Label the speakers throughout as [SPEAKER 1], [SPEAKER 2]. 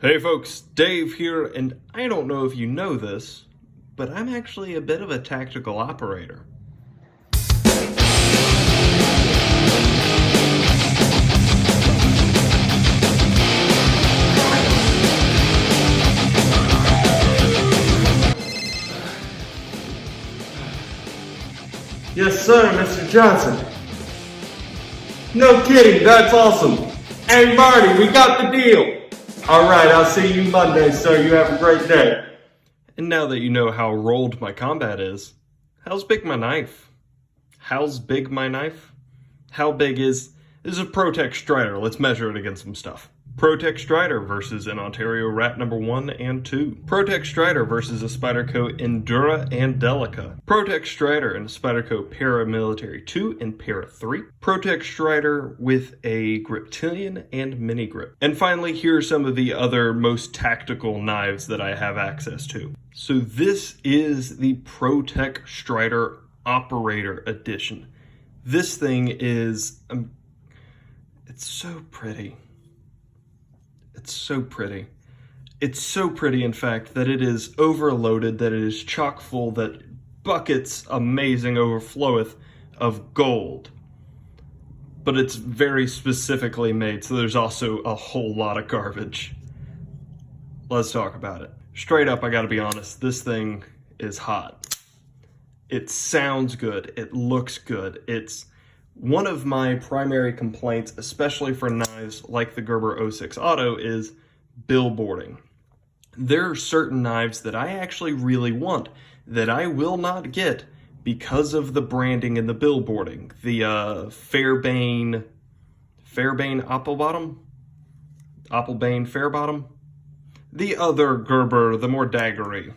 [SPEAKER 1] Hey folks, Dave here, and I don't know if you know this, but I'm actually a bit of a tactical operator.
[SPEAKER 2] Yes, sir, Mr. Johnson. No kidding, that's awesome. Hey, Marty, we got the deal. All right, I'll see you Monday, sir. You have a great day.
[SPEAKER 1] And now that you know how rolled my combat is, how's big my knife? How's big my knife? How big is... This is a ProTech Strider. Let's measure it against some stuff. ProTech Strider versus an Ontario Rat number 1 and 2. ProTech Strider versus a Spyderco Endura and Delica. ProTech Strider and a Spyderco Paramilitary 2 and Para 3. ProTech Strider with a Griptilian and Mini Grip. And finally, here are some of the other most tactical knives that I have access to. So this is the ProTech Strider Operator Edition. This thing is... it's so pretty. It's so pretty. It's so pretty, in fact, that it is overloaded, that it is chock full, that buckets amazing overfloweth of gold. But it's very specifically made, so there's also a whole lot of garbage. Let's talk about it. Straight up, I gotta be honest, this thing is hot. It sounds good. It looks good. It's one of my primary complaints, especially for knives like the Gerber 06 Auto, is billboarding. There are certain knives that I actually really want that I will not get because of the branding and the billboarding. The Fairbane Applebane Fairbottom? The other Gerber, the more daggery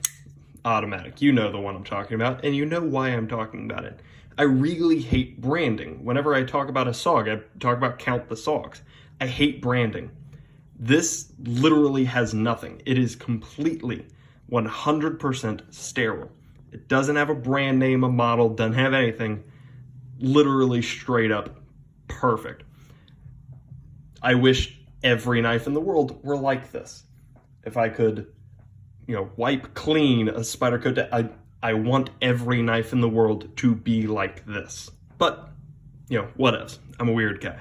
[SPEAKER 1] automatic. You know the one I'm talking about, and you know why I'm talking about it. I really hate branding. Whenever I talk about a SOG, I talk about count the SOGs. I hate branding. This literally has nothing. It is completely 100% sterile. It doesn't have a brand name, a model, doesn't have anything. Literally straight up perfect. I wish every knife in the world were like this. If I could, wipe clean a Spyderco, I want every knife in the world to be like this. But, what else? I'm a weird guy.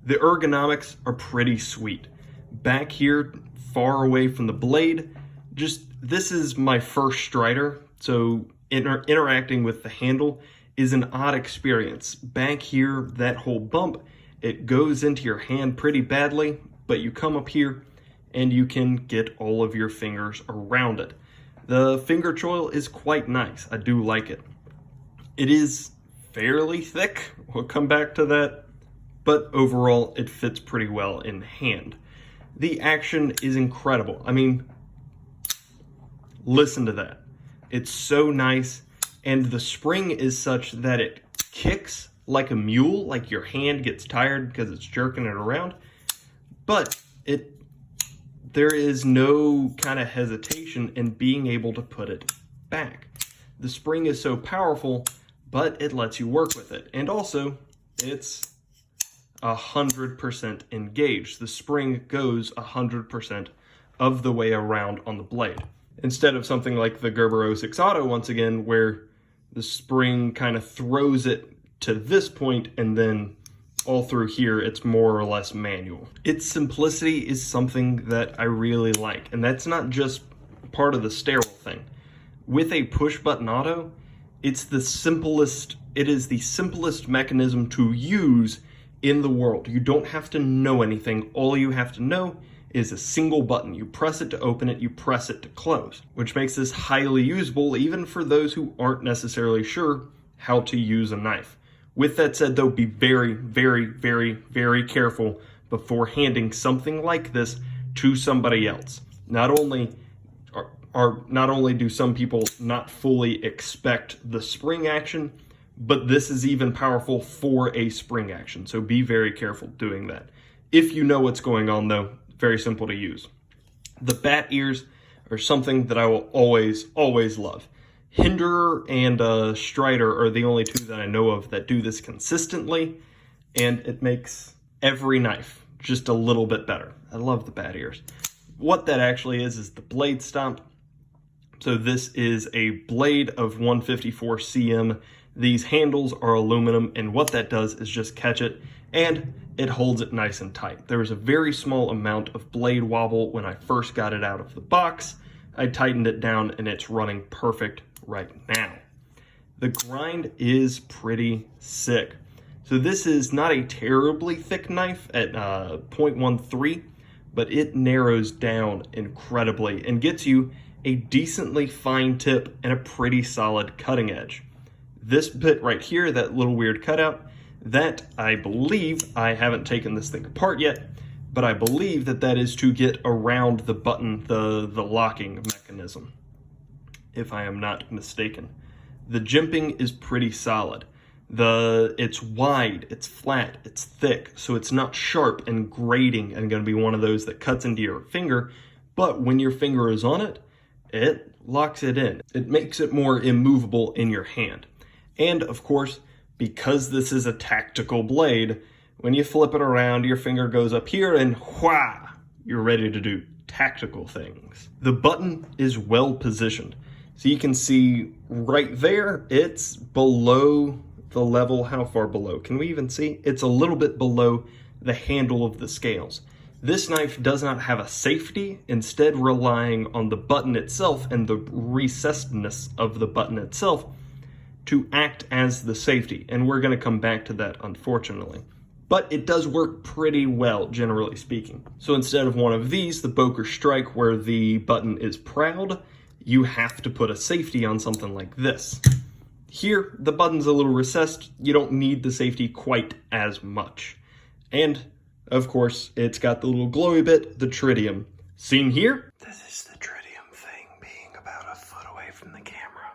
[SPEAKER 1] The ergonomics are pretty sweet. Back here, far away from the blade, this is my first Strider, so interacting with the handle is an odd experience. Back here, that whole bump, it goes into your hand pretty badly, but you come up here and you can get all of your fingers around it. The finger choil is quite nice. I do like it. It is fairly thick. We'll come back to that. But overall, it fits pretty well in hand. The action is incredible. I mean, listen to that. It's so nice. And the spring is such that it kicks like a mule, like your hand gets tired because it's jerking it around. But there is no kind of hesitation in being able to put it back. The spring is so powerful, but it lets you work with it. And also, it's 100% engaged. The spring goes 100% of the way around on the blade. Instead of something like the Gerber 06 Auto, once again, where the spring kind of throws it to this point and then all through here, it's more or less manual. Its simplicity is something that I really like, and that's not just part of the sterile thing. With a push button auto, it is the simplest mechanism to use in the world. You don't have to know anything. All you have to know is a single button. You press it to open it, you press it to close, which makes this highly usable even for those who aren't necessarily sure how to use a knife. With that said, though, be very, very, very, very careful before handing something like this to somebody else. Not only do some people not fully expect the spring action, but this is even powerful for a spring action. So be very careful doing that. If you know what's going on, though, very simple to use. The bat ears are something that I will always, always love. Hinderer and Strider are the only two that I know of that do this consistently, and it makes every knife just a little bit better. I love the bat ears. what that actually is the blade stomp. So this is a blade of 154 cm. These handles are aluminum, and what that does is just catch it, and it holds it nice and tight. There was a very small amount of blade wobble when I first got it out of the box. I tightened it down, and it's running perfect right now. The grind is pretty sick. So this is not a terribly thick knife at 0.13, but it narrows down incredibly and gets you a decently fine tip and a pretty solid cutting edge. This bit right here, that little weird cutout, that I believe, I haven't taken this thing apart yet, but I believe that that is to get around the button, the locking mechanism, if I am not mistaken. The jimping is pretty solid. It's wide, it's flat, it's thick, so it's not sharp and grating and going to be one of those that cuts into your finger, but when your finger is on it, it locks it in. It makes it more immovable in your hand. And of course, because this is a tactical blade, when you flip it around, your finger goes up here and wha, you're ready to do tactical things. The button is well positioned. So you can see right there, it's below the level. How far below? Can we even see? It's a little bit below the handle of the scales. This knife does not have a safety, instead relying on the button itself and the recessedness of the button itself to act as the safety. And we're going to come back to that, unfortunately. But it does work pretty well, generally speaking. So instead of one of these, the Boker Strike, where the button is proud, you have to put a safety on something like this. Here, the button's a little recessed. You don't need the safety quite as much. And, of course, it's got the little glowy bit, the tritium. Seen here? This is the tritium thing being about a foot away from the camera.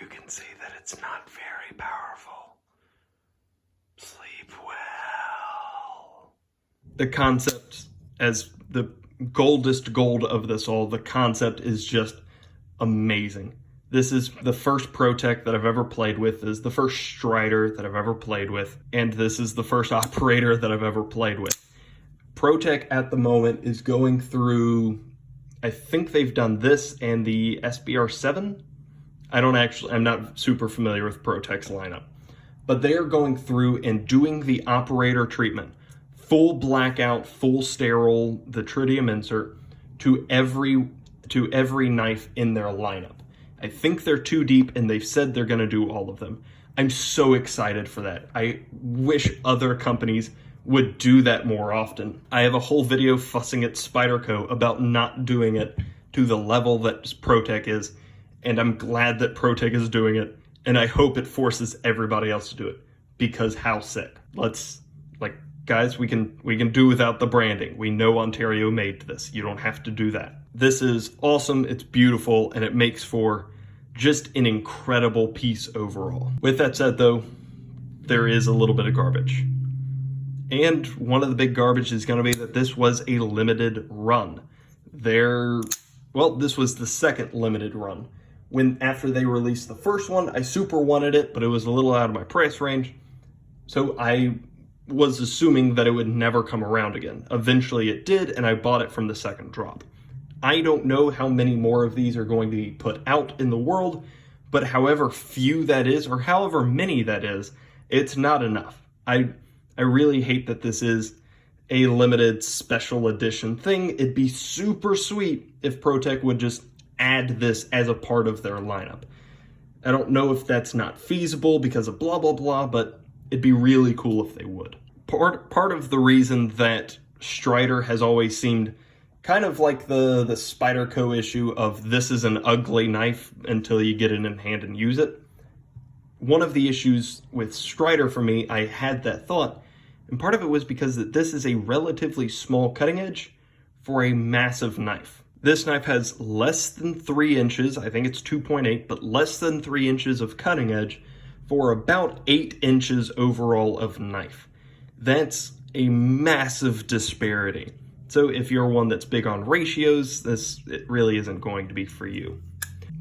[SPEAKER 1] You can see that it's not very powerful. Sleep well. The concept, as the goldest gold of this all, the concept is just amazing. This is the first ProTech that I've ever played with, this is the first Strider that I've ever played with, and this is the first operator that I've ever played with. ProTech at the moment is going through, I think they've done this and the SBR7. I'm not super familiar with ProTech's lineup, but they are going through and doing the operator treatment. Full blackout, full sterile, the tritium insert to every knife in their lineup. I think they're too deep, and they've said they're going to do all of them. I'm so excited for that. I wish other companies would do that more often. I have a whole video fussing at Spyderco about not doing it to the level that ProTech is, and I'm glad that ProTech is doing it, and I hope it forces everybody else to do it, because how sick. Guys, we can do without the branding. We know Ontario made this. You don't have to do that. This is awesome, it's beautiful, and it makes for just an incredible piece overall. With that said though, there is a little bit of garbage. And one of the big garbage is gonna be that this was a limited run. This was the second limited run. After they released the first one, I super wanted it, but it was a little out of my price range. So I was assuming that it would never come around again. Eventually it did, and I bought it from the second drop. I don't know how many more of these are going to be put out in the world, but however few that is, or however many that is, it's not enough. I really hate that this is a limited special edition thing. It'd be super sweet if ProTech would just add this as a part of their lineup. I don't know if that's not feasible because of blah, blah, blah, but it'd be really cool if they would. Part of the reason that Strider has always seemed kind of like the Spyderco issue of this is an ugly knife until you get it in hand and use it. One of the issues with Strider for me, I had that thought, and part of it was because this is a relatively small cutting edge for a massive knife. This knife has less than 3 inches, I think it's 2.8, but less than 3 inches of cutting edge for about 8 inches overall of knife. That's a massive disparity. So if you're one that's big on ratios, it really isn't going to be for you.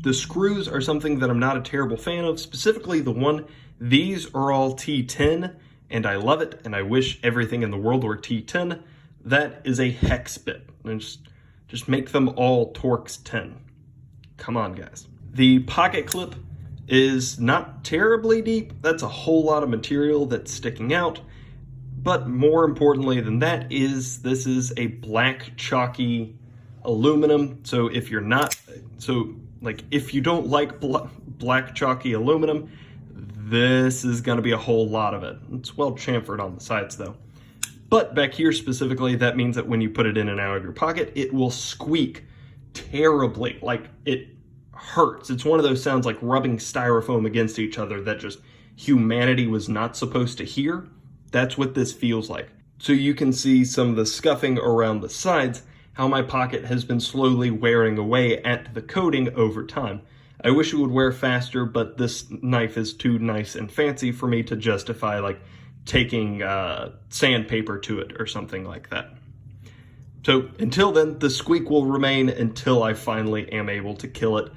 [SPEAKER 1] The screws are something that I'm not a terrible fan of, specifically the one, these are all T10, and I love it, and I wish everything in the world were T10. That is a hex bit. Just make them all Torx 10. Come on, guys. The pocket clip is not terribly deep. That's a whole lot of material that's sticking out. But more importantly than that is this is a black chalky aluminum. So if you're not, if you don't like black chalky aluminum, this is going to be a whole lot of it. It's well chamfered on the sides though. But back here specifically, that means that when you put it in and out of your pocket, it will squeak terribly. Like, it hurts. It's one of those sounds like rubbing styrofoam against each other that just humanity was not supposed to hear. That's what this feels like. So you can see some of the scuffing around the sides, how my pocket has been slowly wearing away at the coating over time. I wish it would wear faster, but this knife is too nice and fancy for me to justify like taking sandpaper to it or something like that. So until then, the squeak will remain until I finally am able to kill it.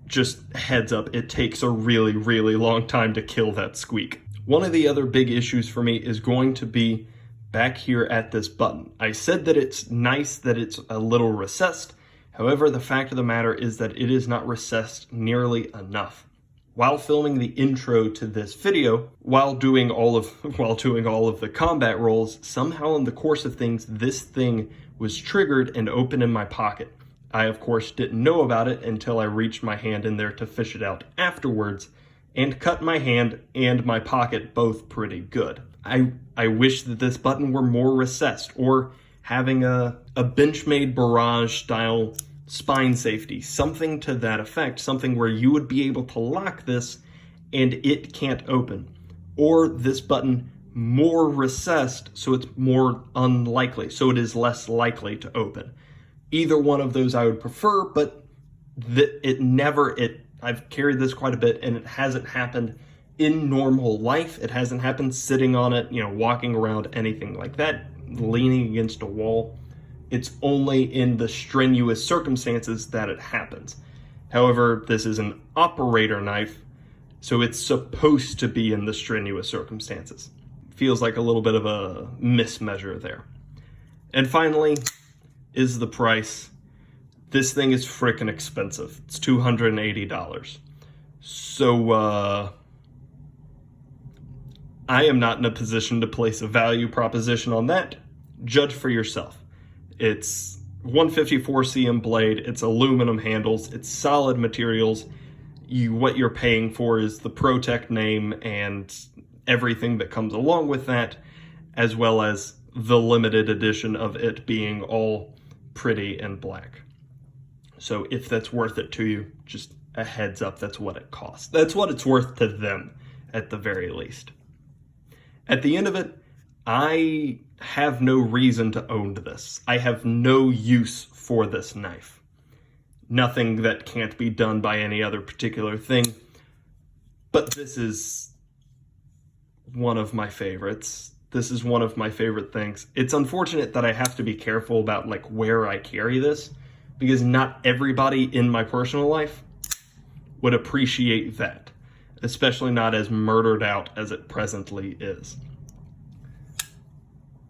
[SPEAKER 1] Just heads up, it takes a really, really long time to kill that squeak. One of the other big issues for me is going to be back here at this button. I said that it's nice that it's a little recessed. However, the fact of the matter is that it is not recessed nearly enough. While filming the intro to this video, while doing all of the combat rolls, somehow in the course of things, this thing was triggered and open in my pocket. I, of course, didn't know about it until I reached my hand in there to fish it out afterwards, and cut my hand and my pocket both pretty good. I wish that this button were more recessed, or having a Benchmade barrage style spine safety, something to that effect, something where you would be able to lock this and it can't open. Or this button more recessed so it's more unlikely, so it is less likely to open. Either one of those I would prefer, but I've carried this quite a bit and it hasn't happened in normal life. It hasn't happened sitting on it, walking around, anything like that, leaning against a wall. It's only in the strenuous circumstances that it happens. However, this is an operator knife, so it's supposed to be in the strenuous circumstances. Feels like a little bit of a mismeasure there. And finally, is the price. This thing is freaking expensive. It's $280. So, I am not in a position to place a value proposition on that. Judge for yourself. It's 154 cm blade, it's aluminum handles, it's solid materials. What you're paying for is the ProTech name and everything that comes along with that, as well as the limited edition of it being all pretty and black. So if that's worth it to you, just a heads up, that's what it costs. That's what it's worth to them, at the very least. At the end of it, I have no reason to own this. I have no use for this knife. Nothing that can't be done by any other particular thing. But this is one of my favorites. This is one of my favorite things. It's unfortunate that I have to be careful about where I carry this, because not everybody in my personal life would appreciate that, especially not as murdered out as it presently is.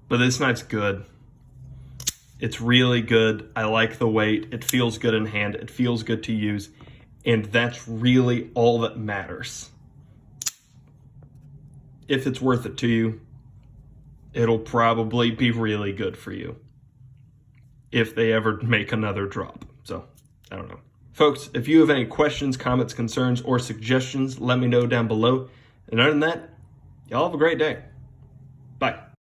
[SPEAKER 1] But this knife's good. It's really good. I like the weight. It feels good in hand. It feels good to use. And that's really all that matters. If it's worth it to you, it'll probably be really good for you. If they ever make another drop. So, I don't know. Folks, if you have any questions, comments, concerns, or suggestions, let me know down below. And other than that, y'all have a great day. Bye.